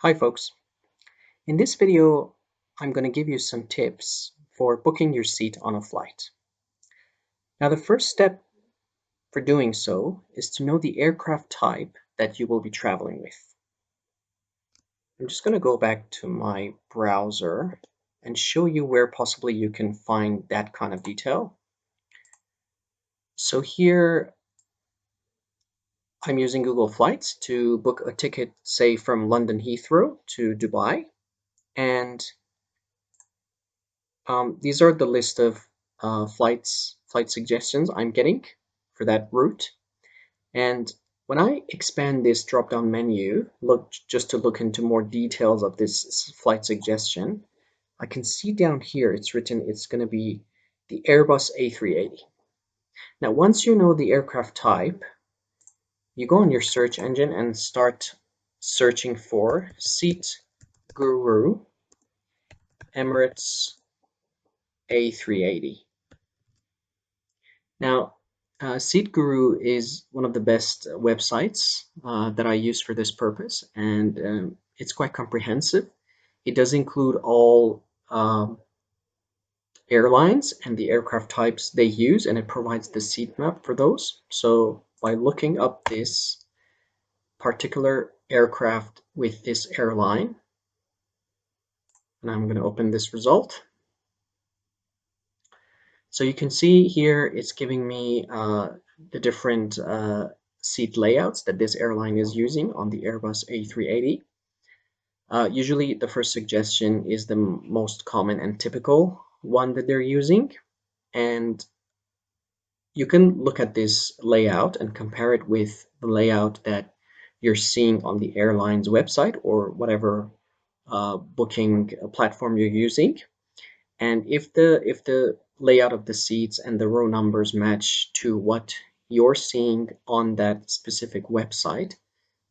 Hi folks, in this video I'm going to give you some tips for booking your seat on a flight. Now the first step for doing so is to know the aircraft type that you will be traveling with. I'm just going to go back to my browser and show you where possibly you can find that kind of detail. So here I'm using Google Flights to book a ticket, say from London Heathrow to Dubai, and these are the list of flight suggestions I'm getting for that route. And when I expand this drop-down menu, just to look into more details of this flight suggestion, I can see down here it's written it's going to be the Airbus A380. Now, once you know the aircraft type, you go on your search engine and start searching for Seat Guru Emirates A380. Now, Seat Guru is one of the best websites that I use for this purpose, and it's quite comprehensive. It does include all airlines and the aircraft types they use, and it provides the seat map for those. So by looking up this particular aircraft with this airline, and I'm going to open this result. So you can see here it's giving me the different seat layouts that this airline is using on the Airbus A380. Usually the first suggestion is the most common and typical one that they're using, and you can look at this layout and compare it with the layout that you're seeing on the airline's website or whatever booking platform you're using. And if the layout of the seats and the row numbers match to what you're seeing on that specific website,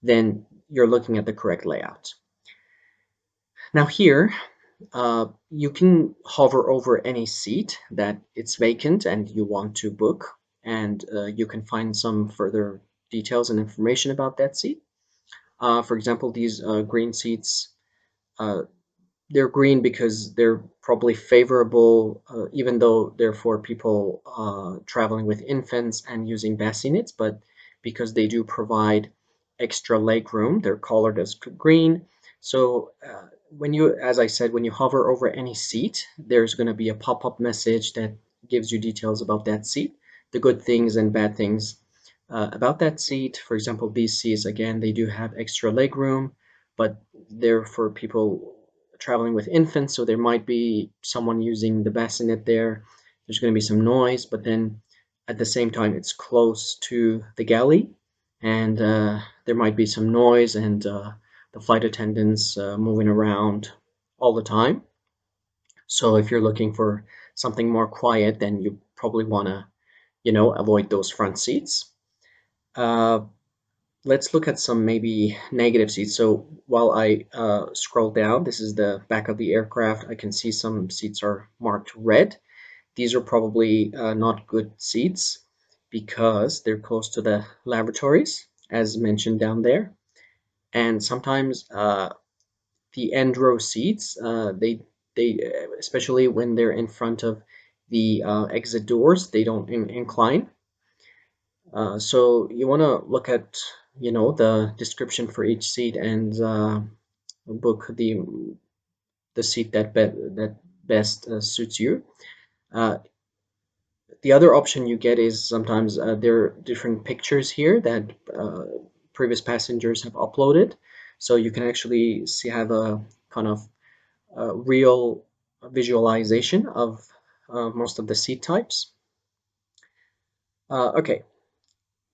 then you're looking at the correct layout. Now here, you can hover over any seat that it's vacant and you want to book, and you can find some further details and information about that seat. For example, these green seats, they're green because they're probably favorable, even though they're for people traveling with infants and using bassinets, but because they do provide extra leg room, they're colored as green. So when you, as I said, when you hover over any seat, there's going to be a pop-up message that gives you details about that seat, the good things and bad things about that seat. For example, these seats, again, they do have extra leg room, but they're for people traveling with infants, so there might be someone using the bassinet there. There's going to be some noise, but then at the same time, it's close to the galley, and there might be some noise and the flight attendants moving around all the time. So if you're looking for something more quiet, then you probably want to, avoid those front seats. Uh, let's look at some maybe negative seats. So while I scroll down, this is the back of the aircraft. I can see some seats are marked red. These are probably not good seats because they're close to the lavatories, as mentioned down there. And sometimes the end row seats, especially when they're in front of the exit doors, they don't incline. So you want to look at, the description for each seat and book the seat that best suits you. Uh, the other option you get is sometimes there are different pictures here that previous passengers have uploaded, so you can actually have a kind of real visualization of most of the seat types. Okay.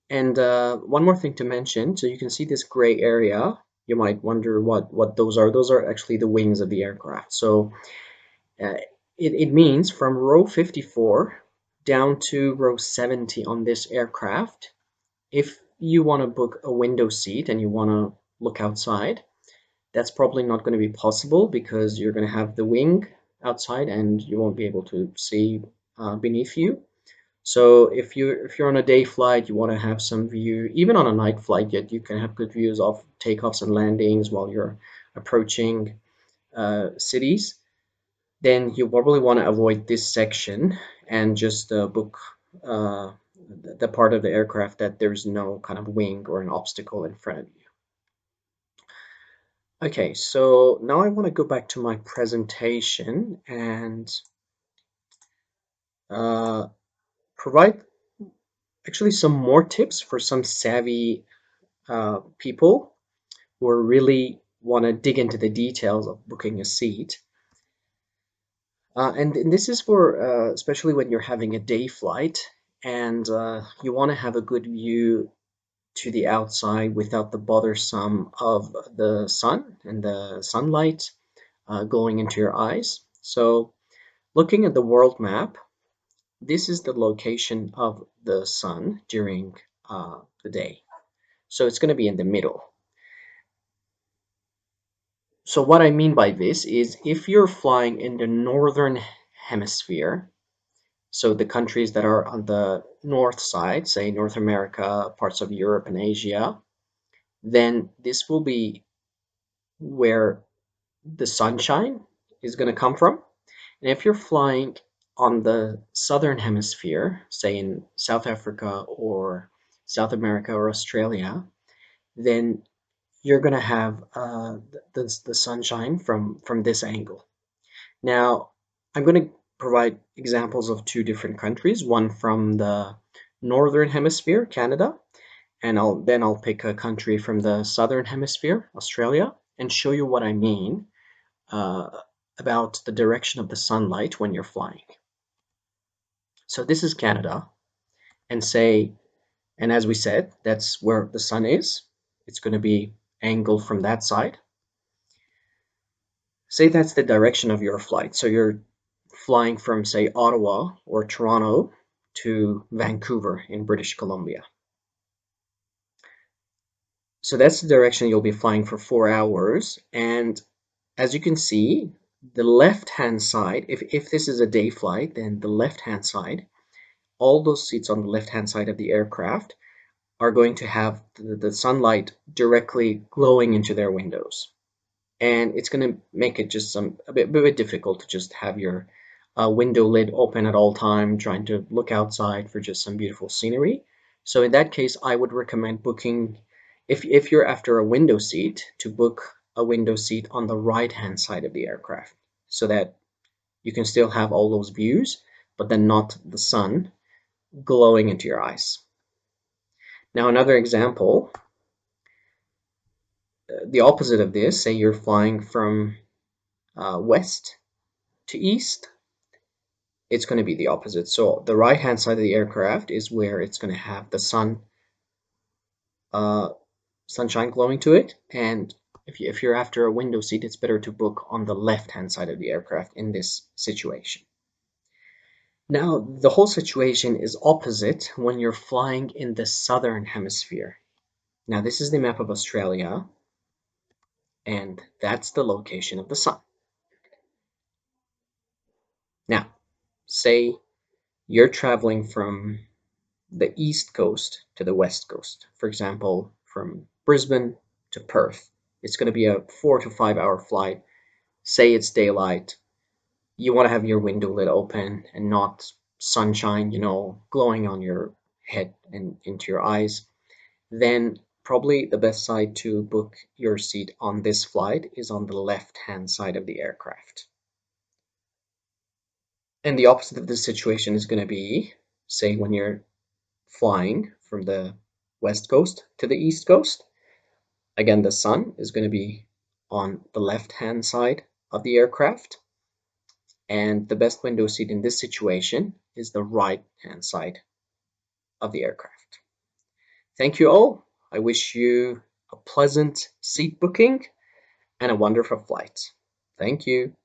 And one more thing to mention, so you can see this gray area. You might wonder what those are. Those are actually the wings of the aircraft. So uh, it means from row 54 down to row 70 on this aircraft, if you want to book a window seat and you want to look outside, that's probably not going to be possible because you're going to have the wing outside and you won't be able to see beneath you. So if you're on a day flight, you want to have some view, even on a night flight, yet you can have good views of takeoffs and landings while you're approaching cities, then you probably want to avoid this section and just book uh, the part of the aircraft that there's no kind of wing or an obstacle in front of you. Okay, so now I want to go back to my presentation and uh, provide actually some more tips for some savvy people who are really want to dig into the details of booking a seat. And this is for especially when you're having a day flight and you want to have a good view to the outside without the bothersome of the sun and the sunlight going into your eyes. So looking at the world map, this is the location of the sun during the day. So it's going to be in the middle. So what I mean by this is if you're flying in the northern hemisphere, so the countries that are on the north side, say North America, parts of Europe and Asia, then this will be where the sunshine is going to come from. And if you're flying on the southern hemisphere, say in South Africa or South America or Australia, then you're going to have the sunshine from this angle. Now, I'm going to provide examples of two different countries, one from the northern hemisphere, Canada, and I'll pick a country from the southern hemisphere, Australia, and show you what I mean uh, about the direction of the sunlight when you're flying. So this is Canada, and and as we said, that's where the sun is. It's going to be angled from that side. Say that's the direction of your flight. So you're flying from, say, Ottawa or Toronto to Vancouver in British Columbia. So that's the direction you'll be flying for 4 hours. And as you can see, the left-hand side, if this is a day flight, then the left-hand side, all those seats on the left-hand side of the aircraft are going to have the sunlight directly glowing into their windows. And it's going to make it just a bit difficult to just have your window lid open at all time, trying to look outside for just some beautiful scenery. So in that case, I would recommend booking, if you're after a window seat, to book a window seat on the right-hand side of the aircraft, so that you can still have all those views, but then not the sun glowing into your eyes. Now another example, the opposite of this, say you're flying from west to east, it's going to be the opposite. So the right hand side of the aircraft is where it's going to have the uh, sunshine glowing to it. And if you're after a window seat, it's better to book on the left hand side of the aircraft in this situation. Now, the whole situation is opposite when you're flying in the southern hemisphere. Now, this is the map of Australia, and that's the location of the sun. Now, say you're traveling from the east coast to the west coast. For example, from Brisbane to Perth. It's going to be a 4 to 5 hour flight. Say it's daylight. You want to have your window lid open and not sunshine, glowing on your head and into your eyes. Then probably the best side to book your seat on this flight is on the left-hand side of the aircraft. And the opposite of this situation is going to be, say, when you're flying from the west coast to the east coast. Again, the sun is going to be on the left-hand side of the aircraft, and the best window seat in this situation is the right-hand side of the aircraft. Thank you all. I wish you a pleasant seat booking and a wonderful flight. Thank you.